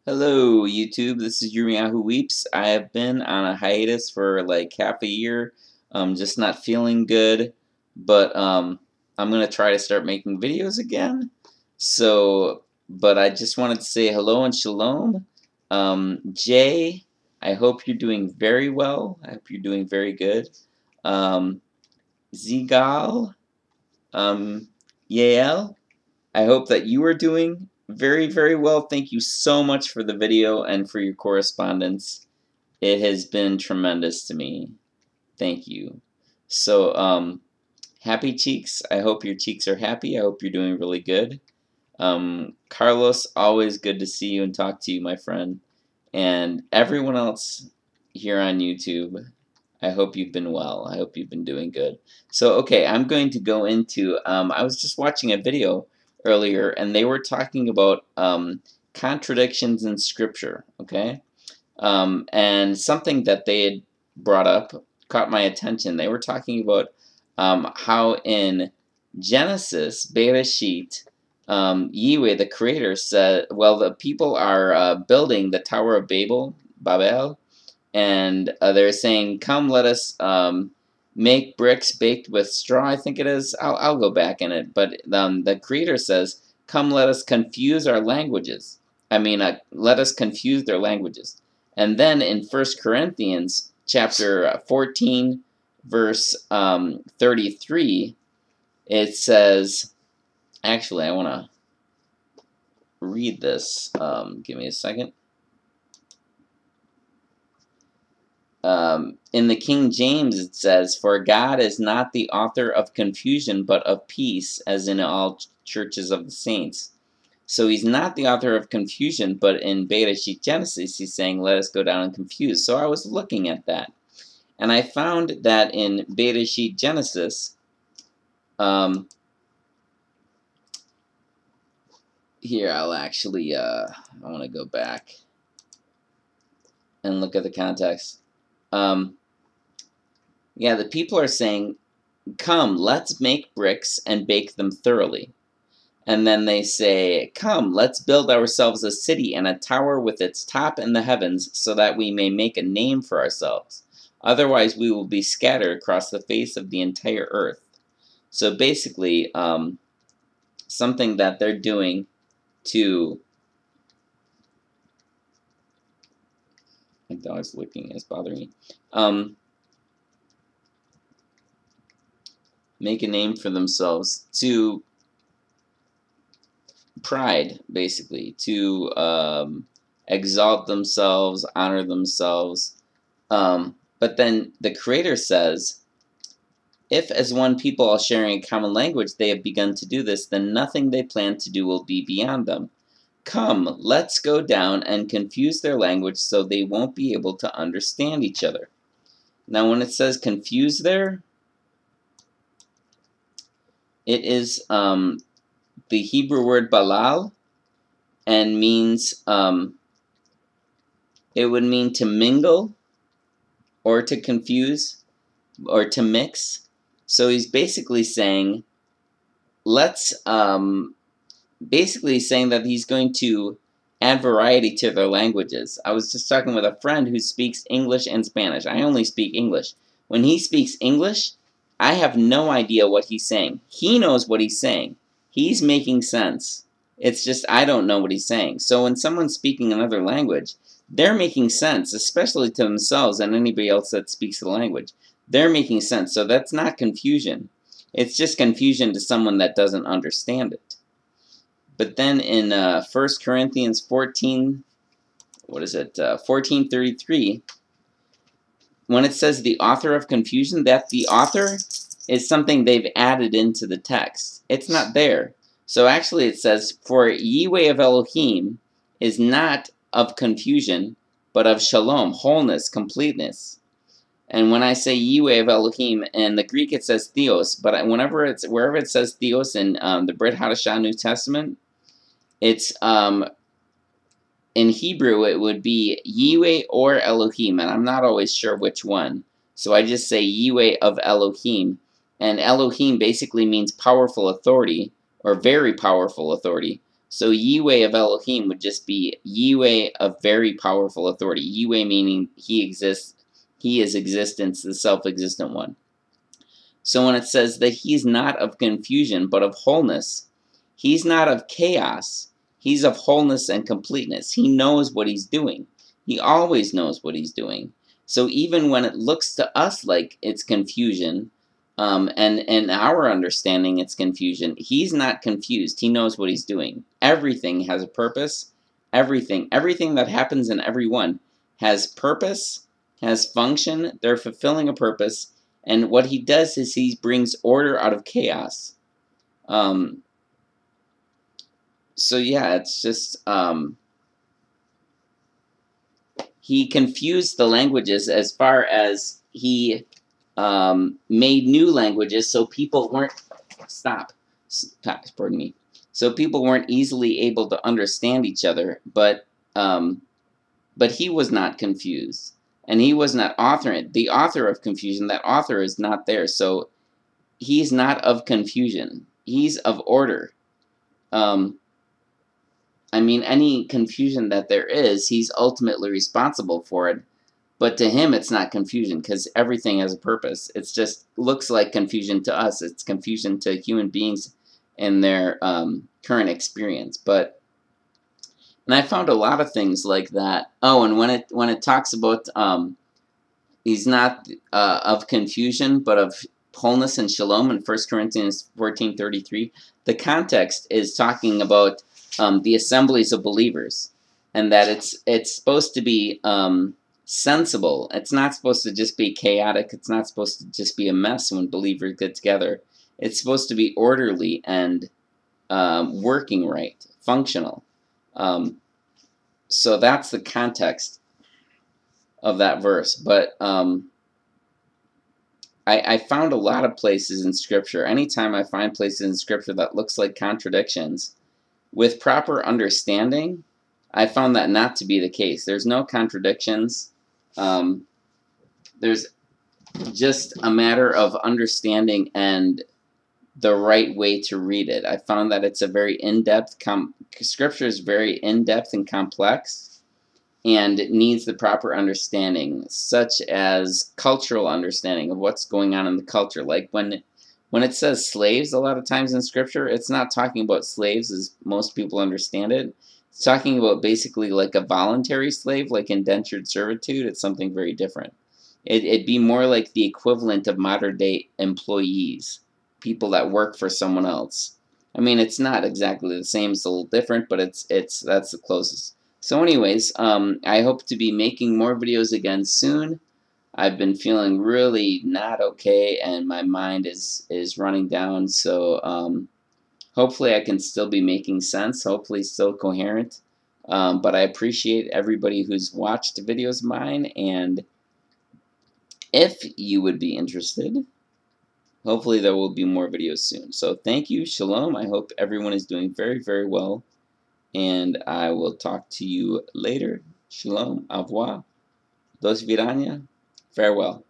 Hello, YouTube. This is Yirmiyahu Weeps. I have been on a hiatus for like half a year, just not feeling good, but I'm gonna try to start making videos again. But I just wanted to say hello and shalom. Jay, I hope you're doing very well. I hope you're doing very good. Um, Zigal, um, Yael, I hope that you are doing very, very well. Thank you so much for the video and for your correspondence. It has been tremendous to me. Thank you. So, happy cheeks. I hope your cheeks are happy. I hope you're doing really good. Carlos, always good to see you and talk to you, my friend. And everyone else here on YouTube, I hope you've been well. I hope you've been doing good. So, okay, I'm going to go into, I was just watching a video earlier, and they were talking about contradictions in Scripture, okay? And something that they had brought up caught my attention. They were talking about how in Genesis, Bereshit, Yahweh, the creator, said, well, the people are building the Tower of Babel, and they're saying, come, let us make bricks baked with straw, I think it is. I'll go back in it. But the creator says, come, let us confuse our languages. Let us confuse their languages. And then in 1 Corinthians chapter 14, verse 33, it says, actually, I want to read this. Give me a second. In the King James it says, for God is not the author of confusion, but of peace, as in all churches of the saints. So he's not the author of confusion, but in Bereshit Genesis he's saying, let us go down and confuse. So I was looking at that, and I found that in Bereshit Genesis, here I'll actually, I want to go back and look at the context. Yeah, the people are saying, come, let's make bricks and bake them thoroughly. And then they say, come, let's build ourselves a city and a tower with its top in the heavens, so that we may make a name for ourselves. Otherwise we will be scattered across the face of the entire earth. So basically, something that they're doing to... My dog's licking, it's bothering me. Make a name for themselves, to pride, basically, to exalt themselves, honor themselves. But then the Creator says, if as one people all sharing a common language they have begun to do this, then nothing they plan to do will be beyond them. Come, let's go down and confuse their language so they won't be able to understand each other. Now when it says confuse there, it is the Hebrew word balal, and means, it would mean to mingle, or to confuse, or to mix. So he's basically saying, basically saying that he's going to add variety to their languages. I was just talking with a friend who speaks English and Spanish. I only speak English. When he speaks English, I have no idea what he's saying. He knows what he's saying. He's making sense. It's just I don't know what he's saying. So when someone's speaking another language, they're making sense, especially to themselves and anybody else that speaks the language. They're making sense. So that's not confusion. It's just confusion to someone that doesn't understand it. But then in 1 Corinthians 14, 14:33, when it says the author of confusion, that the author is something they've added into the text. It's not there. So actually it says, for Yahweh of Elohim is not of confusion, but of shalom, wholeness, completeness. And when I say Yahweh of Elohim, in the Greek it says theos, but wherever it says theos in the Brit Hadashah New Testament, it's in Hebrew it would be Yahweh or Elohim, and I'm not always sure which one. So I just say Yahweh of Elohim, and Elohim basically means powerful authority, or very powerful authority. So Yihweh of Elohim would just be Yihweh of very powerful authority. Yihweh meaning he exists, he is existence, the self-existent one. So when it says that he's not of confusion but of wholeness, he's not of chaos, he's of wholeness and completeness. He knows what he's doing. He always knows what he's doing. So even when it looks to us like it's confusion, and in our understanding it's confusion, he's not confused. He knows what he's doing. Everything has a purpose. Everything that happens in everyone has purpose, has function. They're fulfilling a purpose. And what he does is he brings order out of chaos. So yeah, it's just he confused the languages as far as he made new languages so people weren't pardon me. So people weren't easily able to understand each other, but he was not confused. And he was not the author of confusion. That author is not there, so he's not of confusion. He's of order. I mean, any confusion that there is, he's ultimately responsible for it. But to him, it's not confusion because everything has a purpose. It just looks like confusion to us. It's confusion to human beings in their current experience. And I found a lot of things like that. Oh, and when it talks about he's not of confusion, but of wholeness and shalom in 1 Corinthians 14:33, the context is talking about the assemblies of believers, and that it's supposed to be sensible. It's not supposed to just be chaotic. It's not supposed to just be a mess when believers get together. It's supposed to be orderly and working right, functional. So that's the context of that verse. But I found a lot of places in Scripture. Anytime I find places in Scripture that looks like contradictions, with proper understanding, I found that not to be the case. There's no contradictions. There's just a matter of understanding and the right way to read it. I found that it's a very in-depth, Scripture is very in-depth and complex, and it needs the proper understanding, such as cultural understanding of what's going on in the culture. Like when it says slaves a lot of times in Scripture, it's not talking about slaves as most people understand it. It's talking about basically like a voluntary slave, like indentured servitude. It's something very different. It'd be more like the equivalent of modern-day employees, people that work for someone else. I mean, it's not exactly the same, it's a little different, but that's the closest. So anyways, I hope to be making more videos again soon. I've been feeling really not okay, and my mind is running down, so hopefully I can still be making sense, hopefully still coherent. But I appreciate everybody who's watched videos of mine, and if you would be interested, hopefully there will be more videos soon. So thank you, shalom. I hope everyone is doing very, very well, and I will talk to you later. Shalom, au revoir, dos virania, farewell.